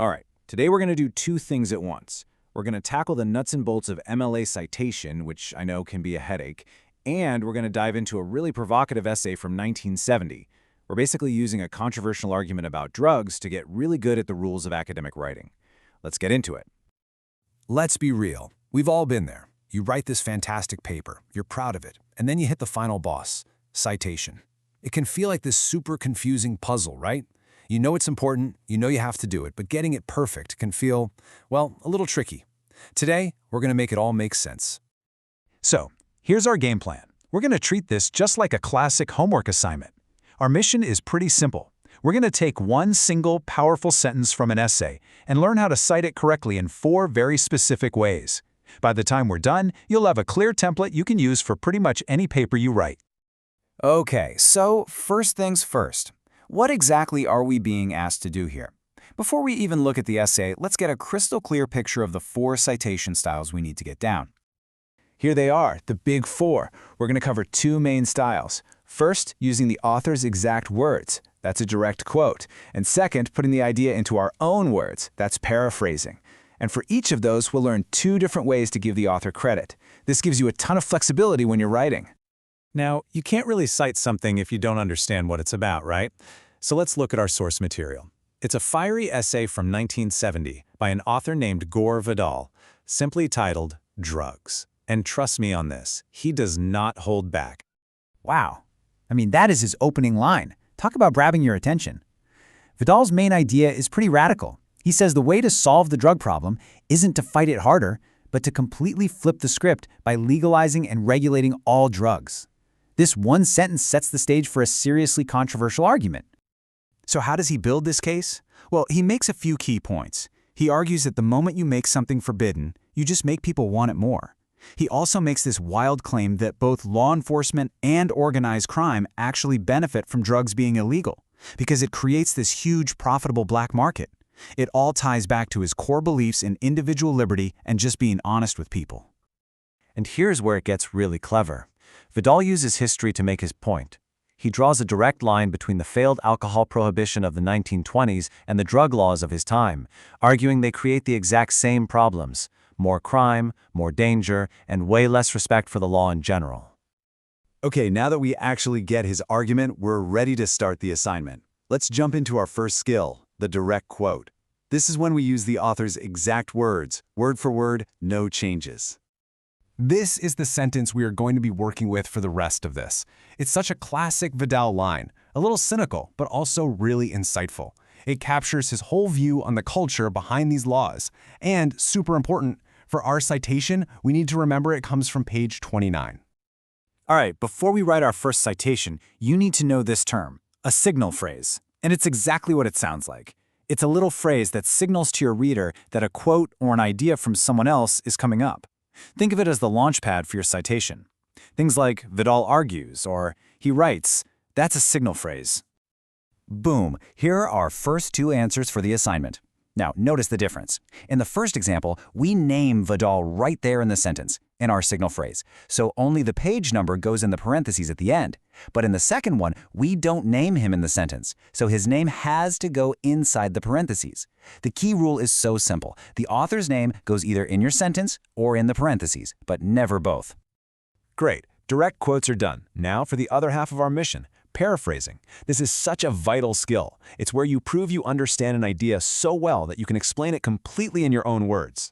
All right, today we're going to do two things at once. We're going to tackle the nuts and bolts of MLA citation, which I know can be a headache, and we're going to dive into a really provocative essay from 1970. We're basically using a controversial argument about drugs to get really good at the rules of academic writing. Let's get into it. Let's be real. We've all been there. You write this fantastic paper, you're proud of it, and then you hit the final boss, citation. It can feel like this super confusing puzzle, right? You know it's important, you know you have to do it, but getting it perfect can feel, well, a little tricky. Today, we're going to make it all make sense. So, here's our game plan. We're going to treat this just like a classic homework assignment. Our mission is pretty simple. We're going to take one single, powerful sentence from an essay and learn how to cite it correctly in 4 very specific ways. By the time we're done, you'll have a clear template you can use for pretty much any paper you write. Okay, so first things first. What exactly are we being asked to do here? Before we even look at the essay, let's get a crystal clear picture of the 4 citation styles we need to get down. Here they are, the big 4. We're going to cover 2 main styles. First, using the author's exact words. That's a direct quote. And second, putting the idea into our own words. That's paraphrasing. And for each of those, we'll learn 2 different ways to give the author credit. This gives you a ton of flexibility when you're writing. Now, you can't really cite something if you don't understand what it's about, right? So let's look at our source material. It's a fiery essay from 1970 by an author named Gore Vidal, simply titled Drugs. And trust me on this, he does not hold back. Wow. I mean, that is his opening line. Talk about grabbing your attention. Vidal's main idea is pretty radical. He says the way to solve the drug problem isn't to fight it harder, but to completely flip the script by legalizing and regulating all drugs. This one sentence sets the stage for a seriously controversial argument. So how does he build this case? Well, he makes a few key points. He argues that the moment you make something forbidden, you just make people want it more. He also makes this wild claim that both law enforcement and organized crime actually benefit from drugs being illegal, because it creates this huge profitable black market. It all ties back to his core beliefs in individual liberty and just being honest with people. And here's where it gets really clever. Vidal uses history to make his point. He draws a direct line between the failed alcohol prohibition of the 1920s and the drug laws of his time, arguing they create the exact same problems: more crime, more danger, and way less respect for the law in general. Okay, now that we actually get his argument, we're ready to start the assignment. Let's jump into our first skill, the direct quote. This is when we use the author's exact words, word for word, no changes. This is the sentence we are going to be working with for the rest of this. It's such a classic Vidal line, a little cynical, but also really insightful. It captures his whole view on the culture behind these laws. And, super important, for our citation, we need to remember it comes from page 29. All right, before we write our first citation, you need to know this term, a signal phrase. And it's exactly what it sounds like. It's a little phrase that signals to your reader that a quote or an idea from someone else is coming up. Think of it as the launch pad for your citation. Things like Vidal argues or he writes, that's a signal phrase. Boom, here are our first 2 answers for the assignment. Now, notice the difference. In the first example, we name Vidal right there in the sentence, in our signal phrase, so only the page number goes in the parentheses at the end. But in the second one, we don't name him in the sentence, so his name has to go inside the parentheses. The key rule is so simple. The author's name goes either in your sentence or in the parentheses, but never both. Great, direct quotes are done. Now for the other half of our mission. Paraphrasing. This is such a vital skill. It's where you prove you understand an idea so well that you can explain it completely in your own words.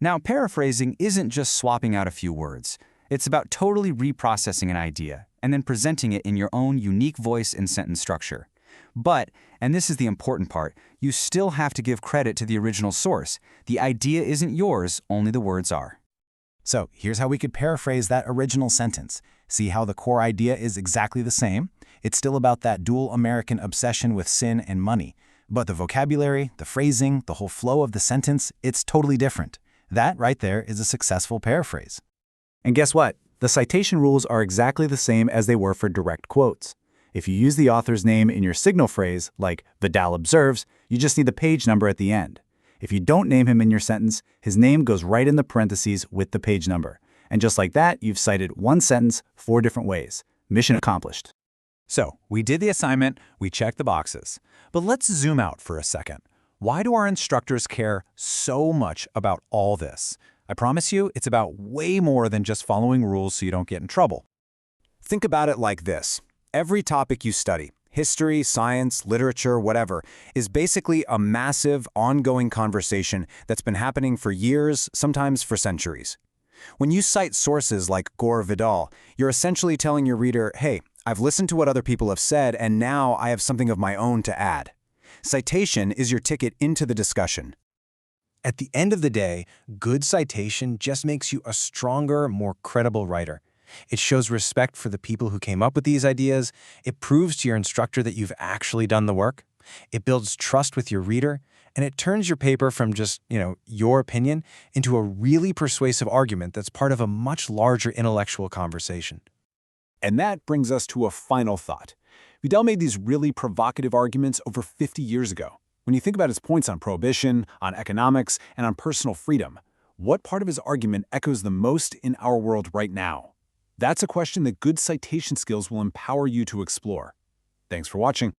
Now, paraphrasing isn't just swapping out a few words. It's about totally reprocessing an idea and then presenting it in your own unique voice and sentence structure. But, and this is the important part, you still have to give credit to the original source. The idea isn't yours, only the words are. So here's how we could paraphrase that original sentence. See how the core idea is exactly the same? It's still about that dual American obsession with sin and money. But the vocabulary, the phrasing, the whole flow of the sentence, it's totally different. That right there is a successful paraphrase. And guess what? The citation rules are exactly the same as they were for direct quotes. If you use the author's name in your signal phrase, like Vidal observes, you just need the page number at the end. If you don't name him in your sentence, his name goes right in the parentheses with the page number. And just like that, you've cited one sentence 4 different ways. Mission accomplished. So, we did the assignment, we checked the boxes. But let's zoom out for a second. Why do our instructors care so much about all this? I promise you, it's about way more than just following rules so you don't get in trouble. Think about it like this. Every topic you study, history, science, literature, whatever, is basically a massive, ongoing conversation that's been happening for years, sometimes for centuries. When you cite sources like Gore Vidal, you're essentially telling your reader, hey, I've listened to what other people have said, and now I have something of my own to add. Citation is your ticket into the discussion. At the end of the day, good citation just makes you a stronger, more credible writer. It shows respect for the people who came up with these ideas. It proves to your instructor that you've actually done the work. It builds trust with your reader, and it turns your paper from just, your opinion into a really persuasive argument that's part of a much larger intellectual conversation. And that brings us to a final thought. Vidal made these really provocative arguments over 50 years ago. When you think about his points on prohibition, on economics, and on personal freedom, what part of his argument echoes the most in our world right now? That's a question that good citation skills will empower you to explore. Thanks for watching.